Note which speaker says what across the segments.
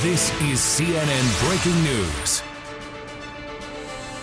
Speaker 1: This is CNN Breaking News.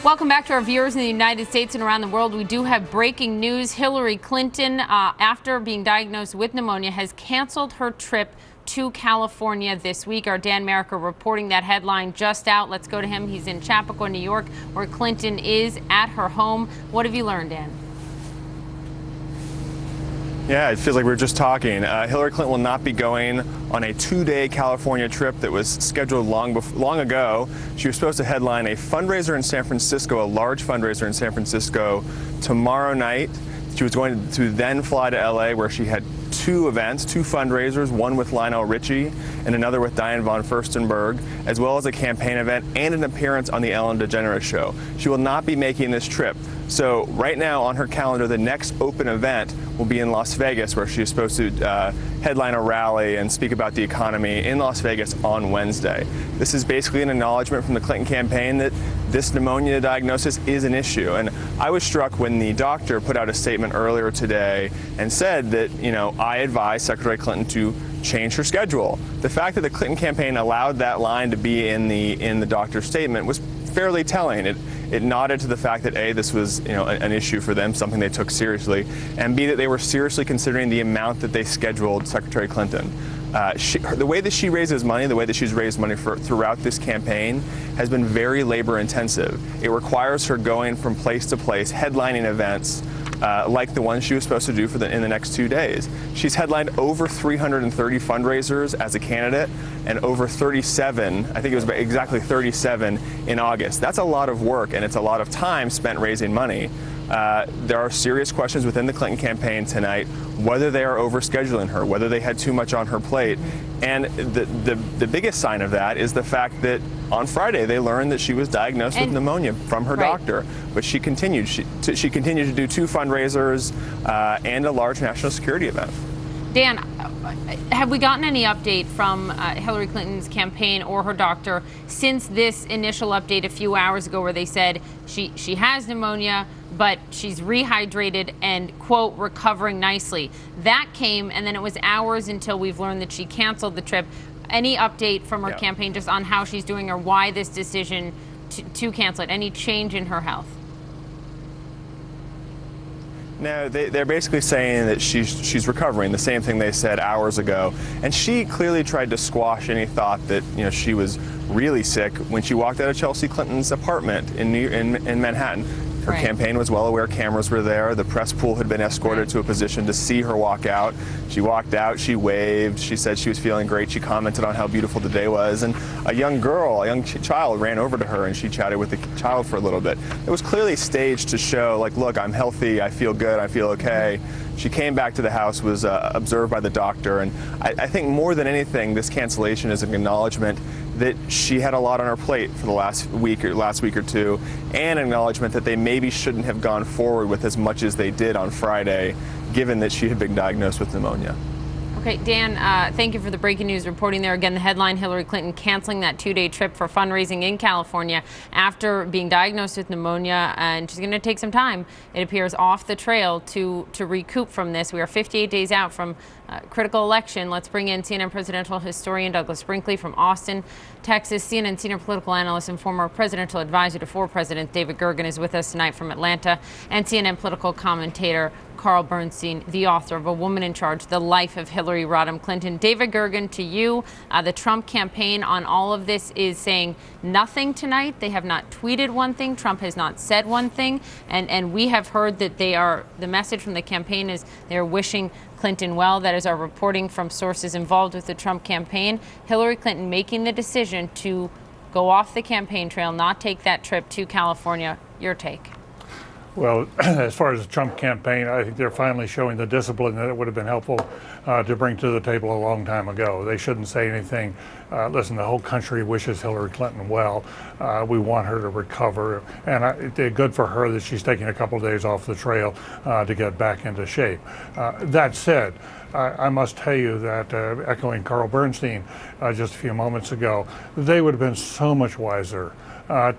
Speaker 2: Welcome back to our viewers in the United States and around the world. We do have breaking news. Hillary Clinton, after being diagnosed with pneumonia, has canceled her trip to California this week. Our Dan Merricker reporting that headline just out. Let's go to him. He's in Chappaqua, New York, where Clinton is at her home. What have you learned, Dan?
Speaker 3: Yeah, it feels like we were just talking. Hillary Clinton will not be going on a 2-day California trip that was scheduled long ago. She was supposed to headline a fundraiser in San Francisco, a large fundraiser in San Francisco, tomorrow night. She was going to then fly to LA, where she had two events, two fundraisers, one with Lionel Richie and another with Diane von Furstenberg, as well as a campaign event and an appearance on the Ellen DeGeneres Show. She will not be making this trip. So right now on her calendar, the next open event will be in Las Vegas, where she is supposed to headline a rally and speak about the economy in Las Vegas on Wednesday. This is basically an acknowledgement from the Clinton campaign that this pneumonia diagnosis is an issue. And I was struck when the doctor put out a statement earlier today and said that, I advised Secretary Clinton to change her schedule. The fact that the Clinton campaign allowed that line to be in the doctor's statement was fairly telling. It nodded to the fact that A, this was an issue for them, something they took seriously, and B, that they were seriously considering the amount that they scheduled Secretary Clinton. The way that she raises money, the way that she's raised money throughout this campaign has been very labor intensive. It requires her going from place to place, headlining events like the one she was supposed to do in the next 2 days. She's headlined over 330 fundraisers as a candidate and over 37, I think it was exactly 37 in August. That's a lot of work, and it's a lot of time spent raising money. There are serious questions within the Clinton campaign tonight, whether they are overscheduling her, whether they had too much on her plate. And the biggest sign of that is the fact that on Friday they learned that she was diagnosed with pneumonia from her doctor. But she continued. She continued to do two fundraisers and a large national security event.
Speaker 2: Dan, have we gotten any update from Hillary Clinton's campaign or her doctor since this initial update a few hours ago, where they said she has pneumonia, but she's rehydrated and, quote, recovering nicely? That came, and then it was hours until we've learned that she canceled the trip. Any update from her campaign just on how she's doing or why this decision to cancel it? Any change in her health?
Speaker 3: No, they're basically saying that she's recovering, the same thing they said hours ago. And she clearly tried to squash any thought that she was really sick when she walked out of Chelsea Clinton's apartment in Manhattan. Her campaign was well aware cameras were there. The press pool had been escorted to a position to see her walk out. She walked out, she waved, she said she was feeling great. She commented on how beautiful the day was. And a young child ran over to her and she chatted with the child for a little bit. It was clearly staged to show, like, look, I'm healthy, I feel good, I feel okay. She came back to the house, was observed by the doctor. And I think more than anything, this cancellation is an acknowledgement that she had a lot on her plate for the last week or two, and acknowledgement that they maybe shouldn't have gone forward with as much as they did on Friday, given that she had been diagnosed with pneumonia.
Speaker 2: Okay, Dan, thank you for the breaking news reporting there. Again, the headline, Hillary Clinton canceling that 2-day trip for fundraising in California after being diagnosed with pneumonia, and she's going to take some time, it appears, off the trail to recoup from this. We are 58 days out from critical election. Let's bring in CNN presidential historian Douglas Brinkley from Austin, Texas. CNN senior political analyst and former presidential advisor to former President David Gergen is with us tonight from Atlanta, and CNN political commentator Carl Bernstein, the author of A Woman in Charge, The Life of Hillary Rodham Clinton. David Gergen, to you, the Trump campaign on all of this is saying nothing tonight. They have not tweeted one thing. Trump has not said one thing. And we have heard that the message from the campaign is they're wishing Clinton well. That is our reporting from sources involved with the Trump campaign. Hillary Clinton making the decision to go off the campaign trail, not take that trip to California. Your take?
Speaker 4: Well, as far as the Trump campaign, I think they're finally showing the discipline that it would have been helpful to bring to the table a long time ago. They shouldn't say anything. Listen, the whole country wishes Hillary Clinton well. We want her to recover. And it's good for her that she's taking a couple of days off the trail to get back into shape. That said, I must tell you that, echoing Carl Bernstein just a few moments ago, they would have been so much wiser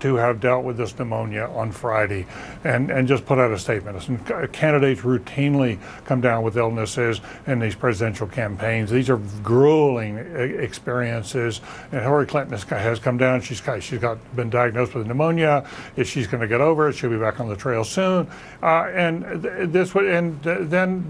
Speaker 4: to have dealt with this pneumonia on Friday and just put out a statement. Listen, candidates routinely come down with illnesses in these presidential campaigns. These are grueling experiences. And Hillary Clinton has come down. She's been diagnosed with pneumonia. She's going to get over it. She'll be back on the trail soon. Then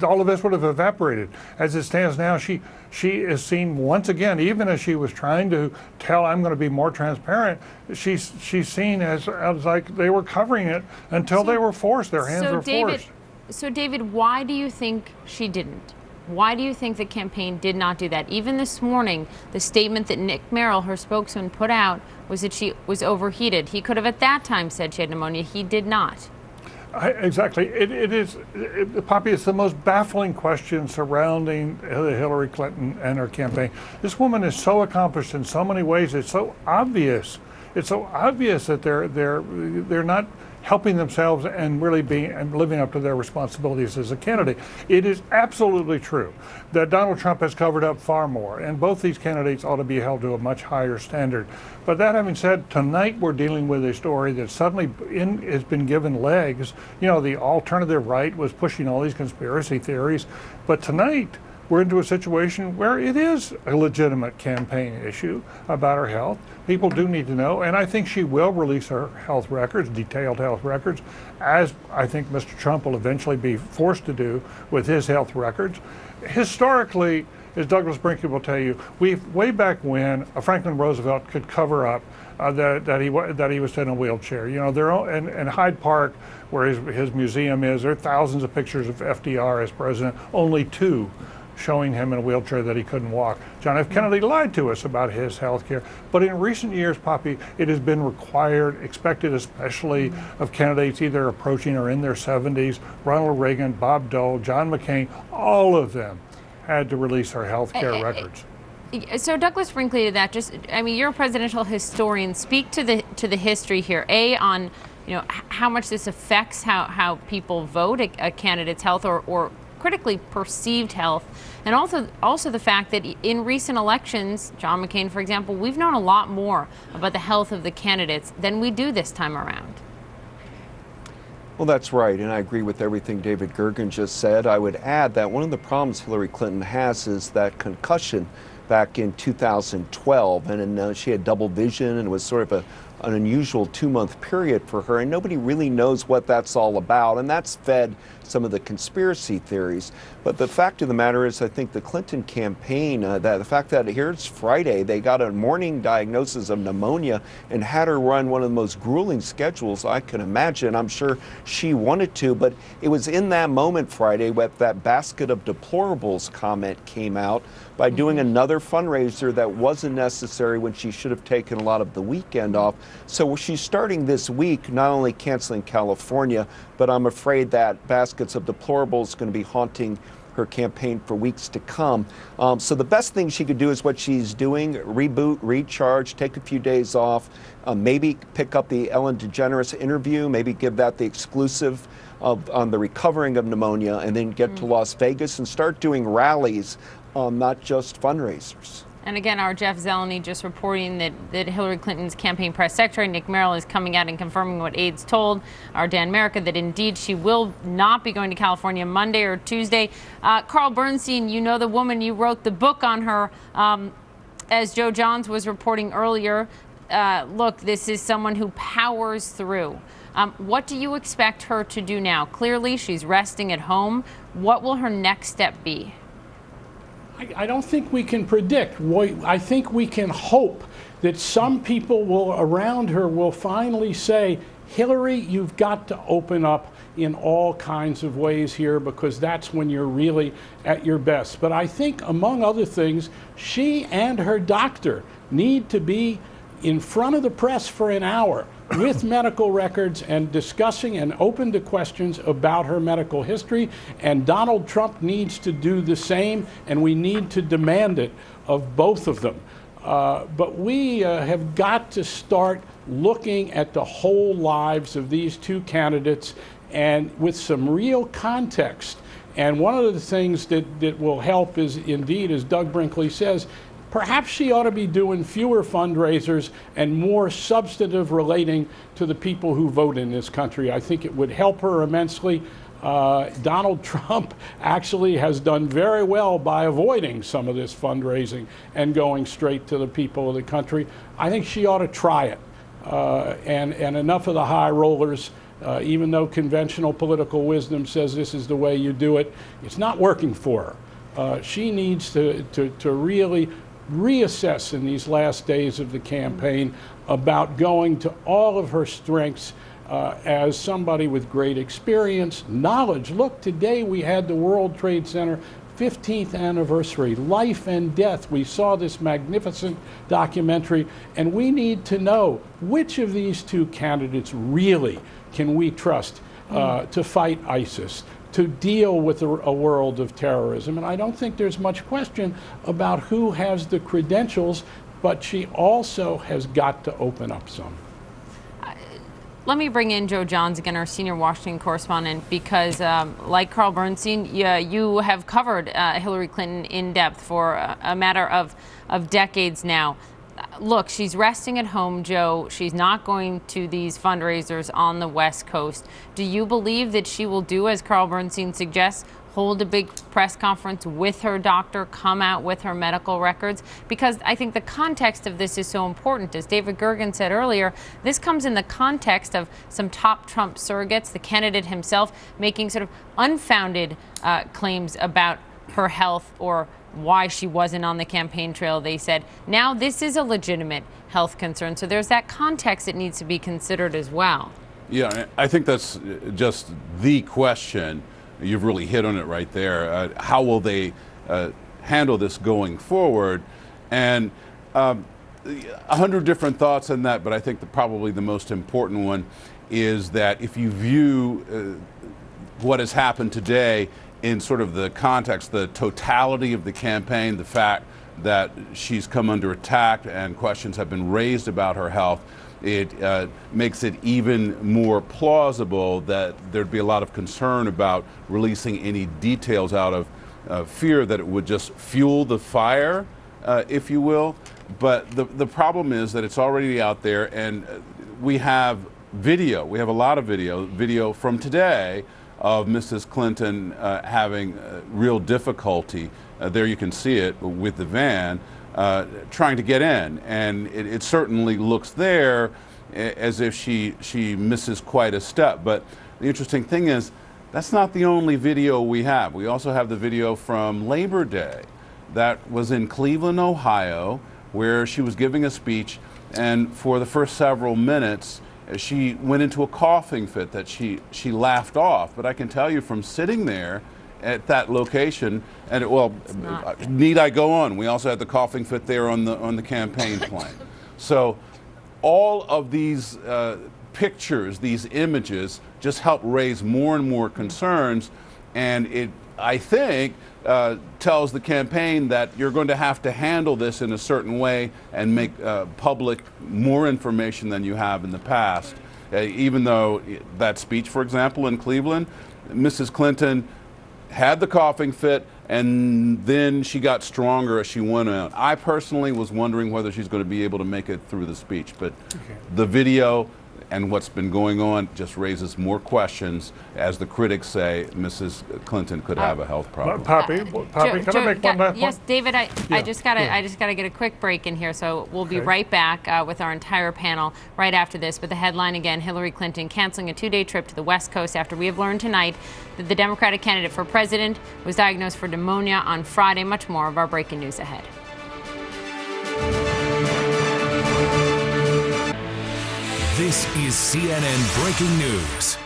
Speaker 4: all of this would have evaporated. As it stands now, she is seen once again, even as she was trying to tell, I'm going to be more transparent, she's seen as like they were covering it until they were forced. Their hands were forced.
Speaker 2: So David, why do you think she didn't? Why do you think the campaign did not do that? Even this morning, the statement that Nick Merrill, her spokesman, put out was that she was overheated. He could have at that time said she had pneumonia. He did not.
Speaker 4: Exactly. Poppy, it's the most baffling question surrounding Hillary Clinton and her campaign. This woman is so accomplished in so many ways. It's so obvious. It's so obvious that they're not helping themselves and really living up to their responsibilities as a candidate. It is absolutely true that Donald Trump has covered up far more, and both these candidates ought to be held to a much higher standard. But that having said, tonight we're dealing with a story that suddenly has been given legs. You know, the alternative right was pushing all these conspiracy theories, but tonight we're into a situation where it is a legitimate campaign issue about her health. People do need to know, and I think she will release her health records, detailed health records, as I think Mr. Trump will eventually be forced to do with his health records. Historically, as Douglas Brinkley will tell you, way back when Franklin Roosevelt could cover up that he was in a wheelchair. You know, in Hyde Park, where his museum is, there are thousands of pictures of FDR as president, only 2 showing him in a wheelchair that he couldn't walk. John F. Kennedy lied to us about his health care. But in recent years, Poppy, it has been required, expected especially of candidates either approaching or in their 70s, Ronald Reagan, Bob Dole, John McCain, all of them had to release their health care records.
Speaker 2: So Douglas Brinkley, to that, you're a presidential historian. Speak to the history here. On how much this affects how people vote a candidate's health or critically perceived health, and also the fact that in recent elections, John McCain, for example, we've known a lot more about the health of the candidates than we do this time around.
Speaker 5: Well, that's right, and I agree with everything David Gergen just said. I would add that one of the problems Hillary Clinton has is that concussion back in 2012, and she had double vision, and it was sort of an unusual 2-month period for her, and nobody really knows what that's all about, and that's fed some of the conspiracy theories. But the fact of the matter is, I think the Clinton campaign, the fact that here's Friday, they got a morning diagnosis of pneumonia and had her run one of the most grueling schedules I can imagine. I'm sure she wanted to, but it was in that moment Friday when that basket of deplorables comment came out by doing another fundraiser that wasn't necessary when she should have taken a lot of the weekend off. So she's starting this week not only canceling California, but I'm afraid that baskets of deplorables is going to be haunting her campaign for weeks to come. So the best thing she could do is what she's doing: reboot, recharge, take a few days off, maybe pick up the Ellen DeGeneres interview, maybe give that the exclusive on the recovering of pneumonia, and then get to Las Vegas and start doing rallies, not just fundraisers.
Speaker 2: And again, our Jeff Zeleny just reporting that Hillary Clinton's campaign press secretary, Nick Merrill, is coming out and confirming what aides told our Dan Merica, that indeed she will not be going to California Monday or Tuesday. Carl Bernstein, you know the woman, you wrote the book on her. As Joe Johns was reporting earlier, look, this is someone who powers through. What do you expect her to do now? Clearly, she's resting at home. What will her next step be?
Speaker 6: I don't think we can predict. I think we can hope that some people around her will finally say, Hillary, you've got to open up in all kinds of ways here, because that's when you're really at your best. But I think, among other things, she and her doctor need to be in front of the press for an hour with medical records and discussing and open to questions about her medical history. And Donald Trump needs to do the same, and we need to demand it of both of them. But we have got to start looking at the whole lives of these two candidates, and with some real context And one of the things that will help is, indeed, as Doug Brinkley says, perhaps she ought to be doing fewer fundraisers and more substantive relating to the people who vote in this country. I think it would help her immensely. Donald Trump actually has done very well by avoiding some of this fundraising and going straight to the people of the country. I think she ought to try it. And enough of the high rollers, even though conventional political wisdom says this is the way you do it, it's not working for her. She needs to really reassess in these last days of the campaign about going to all of her strengths as somebody with great experience, knowledge. Look, today we had the World Trade Center 15th anniversary, life and death. We saw this magnificent documentary, and we need to know which of these two candidates really can we trust to fight ISIS, to deal with a world of terrorism. And I don't think there's much question about who has the credentials, but she also has got to open up some.
Speaker 2: Let me bring in Joe Johns again, our senior Washington correspondent, because like Carl Bernstein, you have covered Hillary Clinton in depth for a matter of decades now. Look, she's resting at home, Joe. She's not going to these fundraisers on the West Coast. Do you believe that she will do, as Carl Bernstein suggests, hold a big press conference with her doctor, come out with her medical records? Because I think the context of this is so important. As David Gergen said earlier, this comes in the context of some top Trump surrogates, the candidate himself, making sort of unfounded claims about her health or why she wasn't on the campaign trail, they said. Now this is a legitimate health concern. So there's that context that needs to be considered as well.
Speaker 7: Yeah, I think that's just the question. You've really hit on it right there. How will they handle this going forward? And 100 different thoughts on that, but I think probably the most important one is that if you view what has happened today in sort of the context, the totality of the campaign, the fact that she's come under attack and questions have been raised about her health, it makes it even more plausible that there'd be a lot of concern about releasing any details out of fear that it would just fuel the fire, if you will. But the problem is that it's already out there, and we have video. We have a lot of video from today of Mrs. Clinton having real difficulty. There you can see it with the van, trying to get in. And it certainly looks there as if she misses quite a step. But the interesting thing is, that's not the only video we have. We also have the video from Labor Day that was in Cleveland, Ohio, where she was giving a speech, and for the first several minutes, she went into a coughing fit that she laughed off. But I can tell you from sitting there at that location, and need I go on? We also had the coughing fit there on the campaign plane. So all of these pictures, these images, just help raise more and more concerns, and it, I think, tells the campaign that you're going to have to handle this in a certain way and make public more information than you have in the past. Even though that speech, for example, in Cleveland, Mrs. Clinton had the coughing fit, and then she got stronger as she went on. I personally was wondering whether she's going to be able to make it through the speech, but the video and what's been going on just raises more questions. As the critics say, Mrs. Clinton could have a health problem.
Speaker 4: Poppy, can I make one last point?
Speaker 2: Yes, David, I just gotta get a quick break in here, so we'll be right back with our entire panel right after this. But the headline again, Hillary Clinton canceling a 2-day trip to the West Coast after we have learned tonight that the Democratic candidate for president was diagnosed for pneumonia on Friday. Much more of our breaking news ahead.
Speaker 1: This is CNN Breaking News.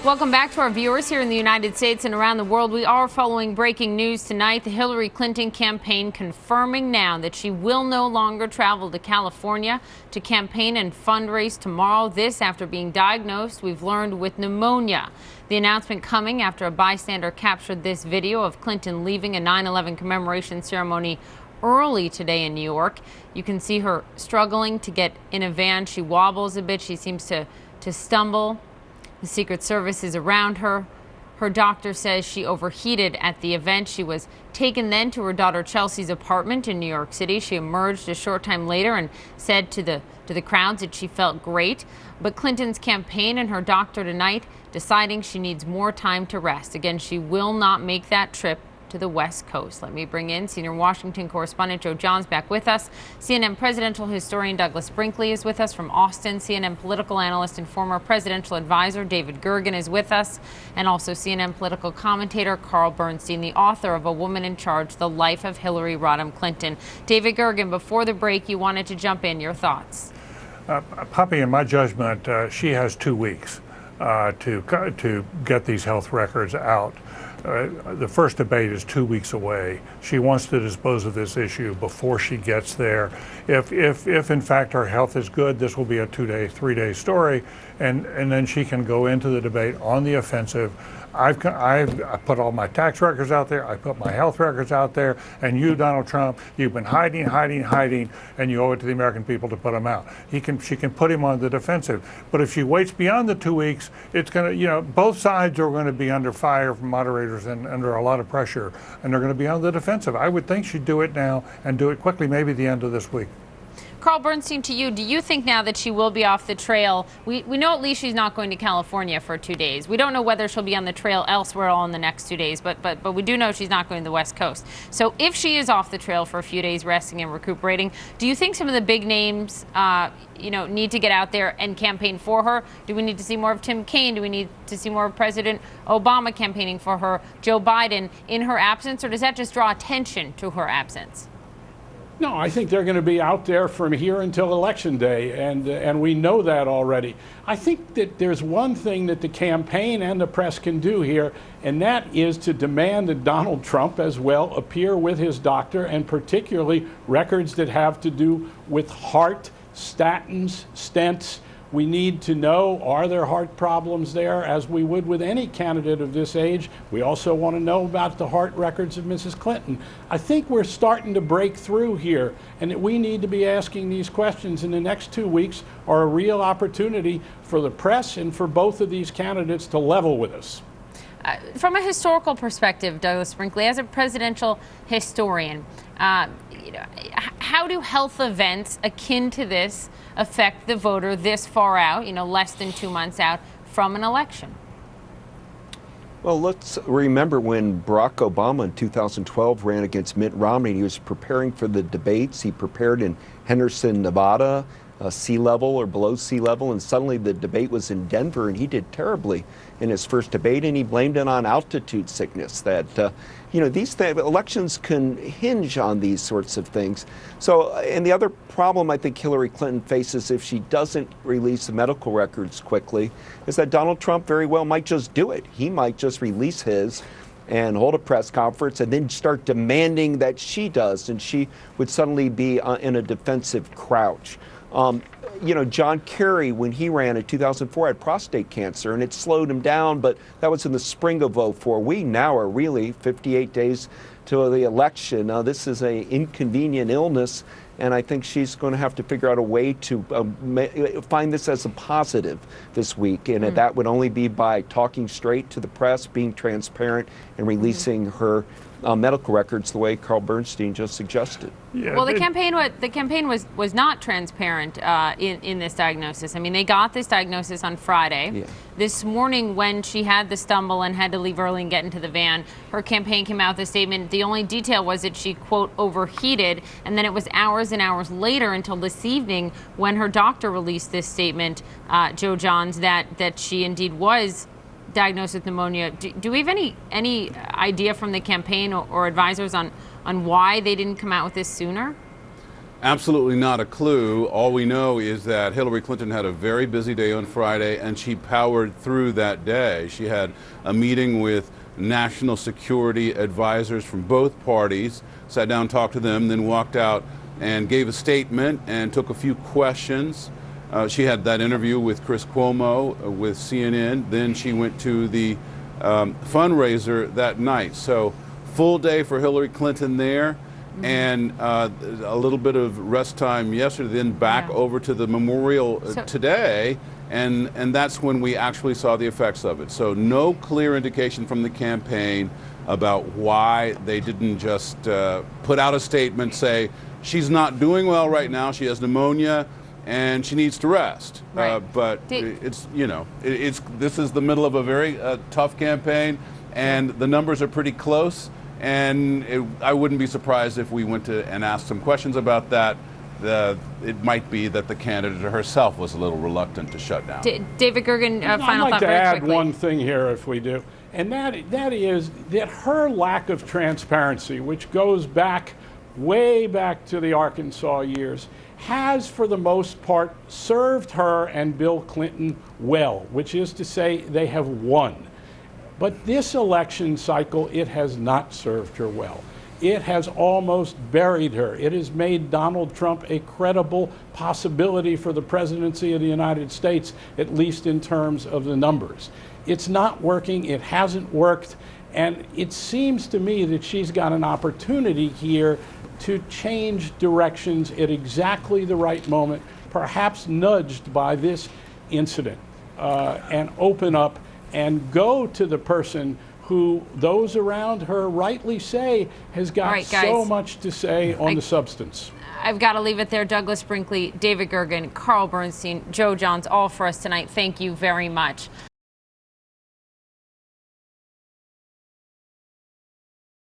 Speaker 2: Welcome back to our viewers here in the United States and around the world. We are following breaking news tonight. The Hillary Clinton campaign confirming now that she will no longer travel to California to campaign and fundraise tomorrow. This after being diagnosed, we've learned, with pneumonia. The announcement coming after a bystander captured this video of Clinton leaving a 9/11 commemoration ceremony early today in New York. You can see her struggling to get in a van. She wobbles a bit. She seems to stumble. The Secret Service is around her. Her doctor says she overheated at the event. She was taken then to her daughter Chelsea's apartment in New York City. She emerged a short time later and said to the crowds that she felt great. But Clinton's campaign and her doctor tonight deciding she needs more time to rest. Again, she will not make that trip to the West Coast. Let me bring in senior Washington correspondent Joe Johns back with us. CNN presidential historian Douglas Brinkley is with us from Austin. CNN political analyst and former presidential advisor David Gergen is with us. And also CNN political commentator Carl Bernstein, the author of A Woman in Charge, The Life of Hillary Rodham Clinton. David Gergen, before the break, you wanted to jump in. Your thoughts?
Speaker 4: Poppy, in my judgment, she has 2 weeks to get these health records out. The first debate is 2 weeks away. She wants to dispose of this issue before she gets there. If in fact her health is good, this will be a 2-day, 3-day story, and then she can go into the debate on the offensive. I put all my tax records out there. I put my health records out there. And you, Donald Trump, you've been hiding, and you owe it to the American people to put them out. She can put him on the defensive. But if she waits beyond the 2 weeks, it's going to, both sides are going to be under fire from moderators and under a lot of pressure, and they're going to be on the defensive. I would think she'd do it now and do it quickly, maybe the end of this week.
Speaker 2: Carl Bernstein, to you, do you think now that she will be off the trail? We know at least she's not going to California for 2 days. We don't know whether she'll be on the trail elsewhere all in the next 2 days, but we do know she's not going to the West Coast. So if she is off the trail for a few days, resting and recuperating, do you think some of the big names, need to get out there and campaign for her? Do we need to see more of Tim Kaine? Do we need to see more of President Obama campaigning for her, Joe Biden in her absence, or does that just draw attention to her absence?
Speaker 6: No, I think they're going to be out there from here until Election Day, and we know that already. I think that there's one thing that the campaign and the press can do here, and that is to demand that Donald Trump as well appear with his doctor, and particularly records that have to do with heart, statins, stents. We need to know, are there heart problems there, as we would with any candidate of this age. We also want to know about the heart records of Mrs. Clinton. I think we're starting to break through here, and that we need to be asking these questions in the next 2 weeks are a real opportunity for the press and for both of these candidates to level with us.
Speaker 2: From a historical perspective, Douglas Brinkley, as a presidential historian, how do health events akin to this affect the voter this far out, less than 2 months out from an election?
Speaker 5: Well, let's remember when Barack Obama in 2012 ran against Mitt Romney. He was preparing for the debates. He prepared in Henderson, Nevada, sea level or below sea level, and suddenly the debate was in Denver, and he did terribly in his first debate, and he blamed it on altitude sickness. That these elections can hinge on these sorts of things. So, and the other problem I think Hillary Clinton faces if she doesn't release the medical records quickly is that Donald Trump very well might just do it. He might just release his and hold a press conference and then start demanding that she does, and she would suddenly be in a defensive crouch. John Kerry, when he ran in 2004, had prostate cancer, and it slowed him down, but that was in the spring of 2004. We now are really 58 days to the election. This is an inconvenient illness, and I think she's going to have to figure out a way to find this as a positive this week, and that would only be by talking straight to the press, being transparent, and releasing her medical records the way Carl Bernstein just suggested.
Speaker 2: Yeah, well, the campaign was not transparent in this diagnosis. I mean, they got this diagnosis on Friday. Yeah. This morning, when she had the stumble and had to leave early and get into the van, her campaign came out with a statement. The only detail was that she, quote, overheated, and then it was hours and hours later until this evening when her doctor released this statement, Joe Johns, that she indeed was diagnosed with pneumonia. Do we have any idea from the campaign or advisors on why they didn't come out with this sooner?
Speaker 7: Absolutely not a clue. All we know is that Hillary Clinton had a very busy day on Friday, and she powered through that day. She had a meeting with national security advisors from both parties, sat down, talked to them, then walked out and gave a statement and took a few questions. She had that interview with Chris Cuomo with CNN. Then she went to the fundraiser that night. So full day for Hillary Clinton there, and a little bit of rest time yesterday, then back over to the memorial today. and that's when we actually saw the effects of it. So no clear indication from the campaign about why they didn't just put out a statement, say, she's not doing well right now, she has pneumonia, and she needs to rest.
Speaker 2: Right.
Speaker 7: But it's, you know, this is the middle of a very tough campaign, and the numbers are pretty close, and I wouldn't be surprised if we went to and asked some questions about that. It might be that the candidate herself was a little reluctant to shut down.
Speaker 2: David Gergen, final
Speaker 6: I'd like
Speaker 2: thought
Speaker 6: to
Speaker 2: very
Speaker 6: add
Speaker 2: quickly.
Speaker 6: one thing here, if we do, and that is that her lack of transparency, which goes back way back to the Arkansas years, has for the most part served her and Bill Clinton well, which is to say they have won. But this election cycle, it has not served her well. It has almost buried her. It has made Donald Trump a credible possibility for the presidency of the United States, at least in terms of the numbers. It's not working. It hasn't worked. And it seems to me that she's got an opportunity here to change directions at exactly the right moment, perhaps nudged by this incident, and open up and go to the person who those around her rightly say has got so much to say on the substance.
Speaker 2: I've got to leave it there. Douglas Brinkley, David Gergen, Carl Bernstein, Joe Johns, all for us tonight. Thank you very much.